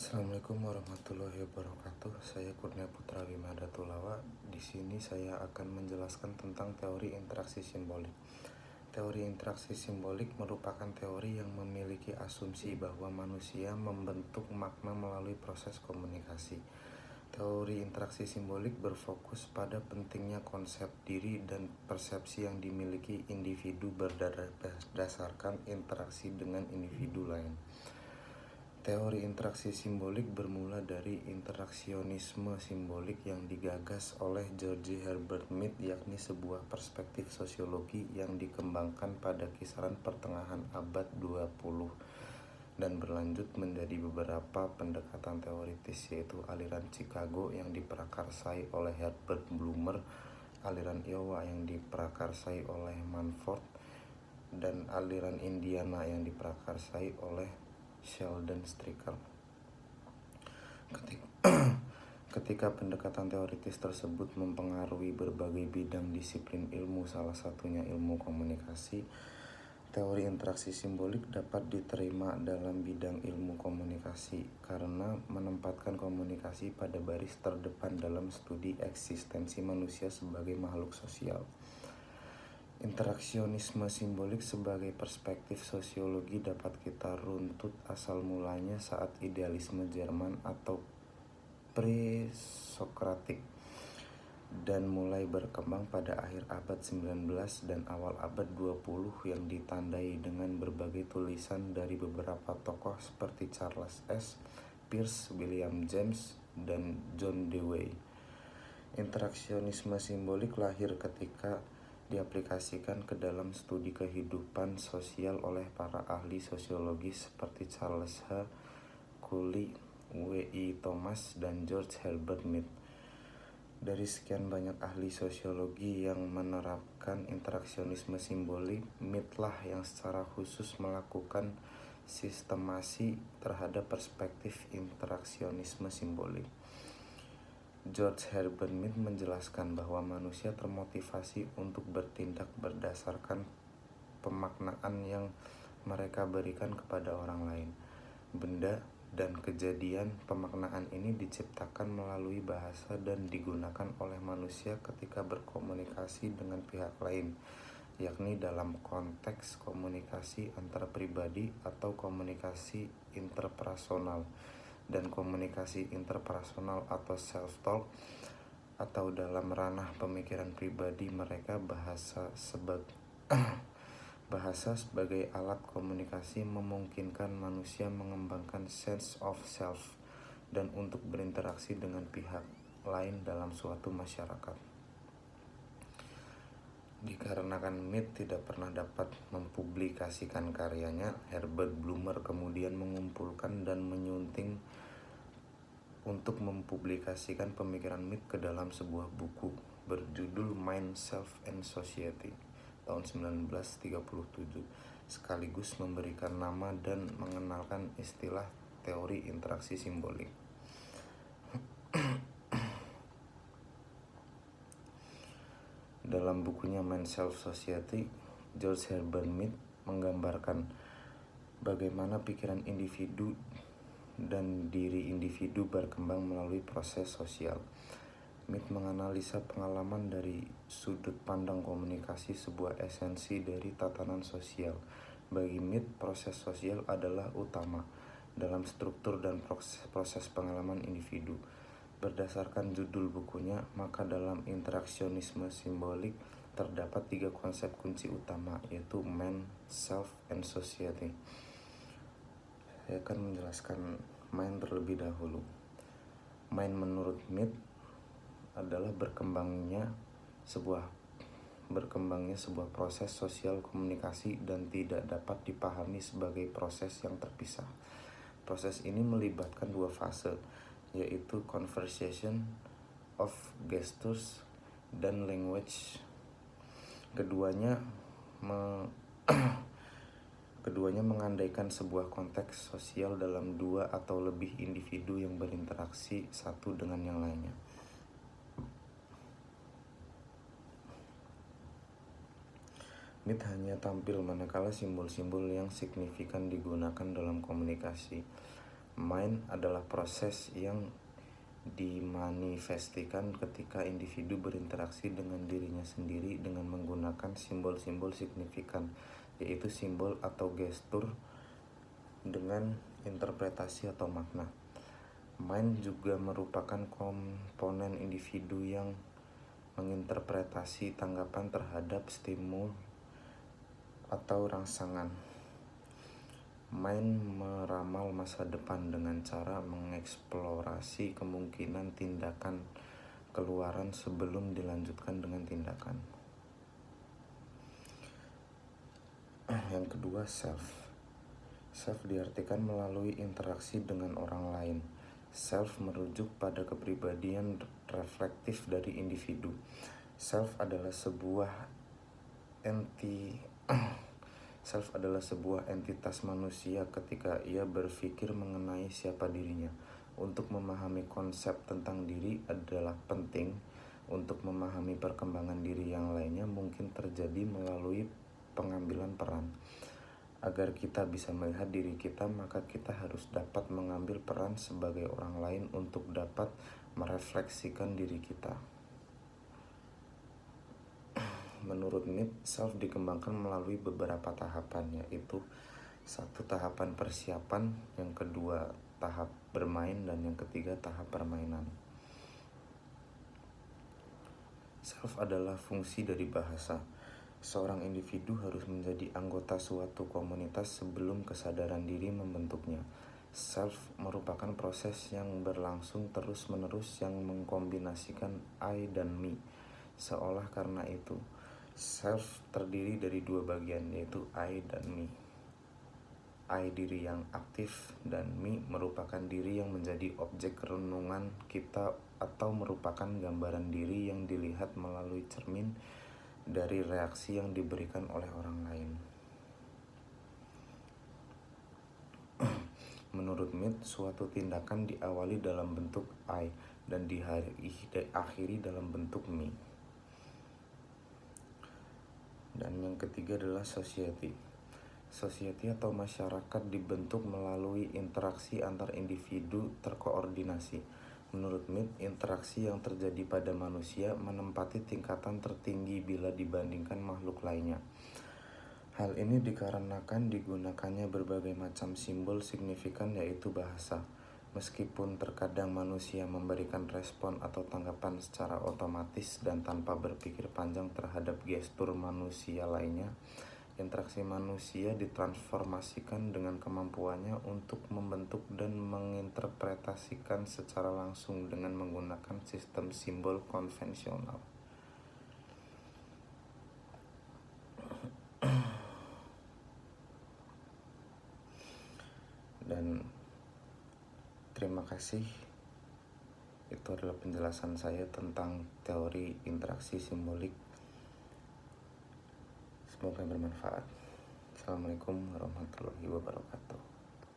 Assalamualaikum warahmatullahi wabarakatuh. Saya Kurnia Putra Wimadatulawa. Di sini saya akan menjelaskan tentang teori interaksi simbolik. Teori interaksi simbolik merupakan teori yang memiliki asumsi bahwa manusia membentuk makna melalui proses komunikasi. Teori interaksi simbolik berfokus pada pentingnya konsep diri dan persepsi yang dimiliki individu berdasarkan interaksi dengan individu lain. Teori interaksi simbolik bermula dari interaksionisme simbolik yang digagas oleh George Herbert Mead, yakni sebuah perspektif sosiologi yang dikembangkan pada kisaran pertengahan abad 20 dan berlanjut menjadi beberapa pendekatan teoritis, yaitu aliran Chicago yang diprakarsai oleh Herbert Blumer, aliran Iowa yang diprakarsai oleh Manford, dan aliran Indiana yang diprakarsai oleh Sheldon Stricker. Ketika pendekatan teoritis tersebut mempengaruhi berbagai bidang disiplin ilmu, salah satunya ilmu komunikasi, teori interaksi simbolik dapat diterima dalam bidang ilmu komunikasi karena menempatkan komunikasi pada baris terdepan dalam studi eksistensi manusia sebagai makhluk sosial. Interaksionisme simbolik sebagai perspektif sosiologi dapat kita runtut asal mulanya saat idealisme Jerman atau pre-Sokratik dan mulai berkembang pada akhir abad 19 dan awal abad 20 yang ditandai dengan berbagai tulisan dari beberapa tokoh seperti Charles S. Peirce, William James, dan John Dewey. Interaksionisme simbolik lahir ketika diaplikasikan ke dalam studi kehidupan sosial oleh para ahli sosiologi seperti Charles H. Cooley, W.I. Thomas, dan George Herbert Mead. Dari sekian banyak ahli sosiologi yang menerapkan interaksionisme simbolik, Mead lah yang secara khusus melakukan sistemasi terhadap perspektif interaksionisme simbolik. George Herbert Mead menjelaskan bahwa manusia termotivasi untuk bertindak berdasarkan pemaknaan yang mereka berikan kepada orang lain. Benda dan kejadian pemaknaan ini diciptakan melalui bahasa dan digunakan oleh manusia ketika berkomunikasi dengan pihak lain, yakni dalam konteks komunikasi antar pribadi atau komunikasi interpersonal, dan komunikasi interpersonal atau self-talk, atau dalam ranah pemikiran pribadi mereka. Bahasa sebagai alat komunikasi memungkinkan manusia mengembangkan sense of self dan untuk berinteraksi dengan pihak lain dalam suatu masyarakat. Dikarenakan Mead tidak pernah dapat mempublikasikan karyanya, Herbert Blumer kemudian mengumpulkan dan menyunting untuk mempublikasikan pemikiran Mead ke dalam sebuah buku berjudul Mind, Self, and Society tahun 1937, sekaligus memberikan nama dan mengenalkan istilah teori interaksi simbolik. Dalam bukunya Mind, Self, Society, George Herbert Mead menggambarkan bagaimana pikiran individu dan diri individu berkembang melalui proses sosial. Mead menganalisa pengalaman dari sudut pandang komunikasi, sebuah esensi dari tatanan sosial. Bagi Mead, proses sosial adalah utama dalam struktur dan proses pengalaman individu. Berdasarkan judul bukunya, maka dalam interaksionisme simbolik terdapat 3 konsep kunci utama, yaitu mind, self, and society. Saya akan menjelaskan mind terlebih dahulu. Mind menurut Mead adalah berkembangnya sebuah proses sosial komunikasi dan tidak dapat dipahami sebagai proses yang terpisah. Proses ini melibatkan 2 fase, yaitu conversation of gestures dan language. Keduanya mengandaikan sebuah konteks sosial dalam 2 atau lebih individu yang berinteraksi satu dengan yang lainnya. Mead hanya tampil manakala simbol-simbol yang signifikan digunakan dalam komunikasi. Mind adalah proses yang dimanifestikan ketika individu berinteraksi dengan dirinya sendiri dengan menggunakan simbol-simbol signifikan, yaitu simbol atau gestur dengan interpretasi atau makna. Mind juga merupakan komponen individu yang menginterpretasi tanggapan terhadap stimul atau rangsangan. Mind meramal masa depan dengan cara mengeksplorasi kemungkinan tindakan keluaran sebelum dilanjutkan dengan tindakan. Yang kedua, self. Self diartikan melalui interaksi dengan orang lain. Self merujuk pada kepribadian reflektif dari individu. Self adalah sebuah entitas manusia ketika ia berpikir mengenai siapa dirinya. Untuk memahami konsep tentang diri adalah penting. Untuk memahami perkembangan diri yang lainnya mungkin terjadi melalui pengambilan peran. Agar kita bisa melihat diri kita, maka kita harus dapat mengambil peran sebagai orang lain untuk dapat merefleksikan diri kita. Menurut Mead, self dikembangkan melalui beberapa tahapan, yaitu 1. Tahapan persiapan, yang kedua tahap bermain, dan yang ketiga tahap permainan. Self adalah fungsi dari bahasa. Seorang individu harus menjadi anggota suatu komunitas sebelum kesadaran diri membentuknya. Self merupakan proses yang berlangsung terus-menerus yang mengkombinasikan I dan me. Seolah karena itu, self terdiri dari 2 bagian, yaitu I dan me. I diri yang aktif dan me merupakan diri yang menjadi objek renungan kita atau merupakan gambaran diri yang dilihat melalui cermin dari reaksi yang diberikan oleh orang lain. Menurut Mead, suatu tindakan diawali dalam bentuk I dan diakhiri dalam bentuk me. Dan yang ketiga adalah society. Society atau masyarakat dibentuk melalui interaksi antar individu terkoordinasi. Menurut Mead, interaksi yang terjadi pada manusia menempati tingkatan tertinggi bila dibandingkan makhluk lainnya. Hal ini dikarenakan digunakannya berbagai macam simbol signifikan, yaitu bahasa. Meskipun terkadang manusia memberikan respon atau tanggapan secara otomatis dan tanpa berpikir panjang terhadap gestur manusia lainnya, interaksi manusia ditransformasikan dengan kemampuannya untuk membentuk dan menginterpretasikan secara langsung dengan menggunakan sistem simbol konvensional. Dan terima kasih. Itu adalah penjelasan saya tentang teori interaksi simbolik. Semoga bermanfaat. Assalamualaikum warahmatullahi wabarakatuh.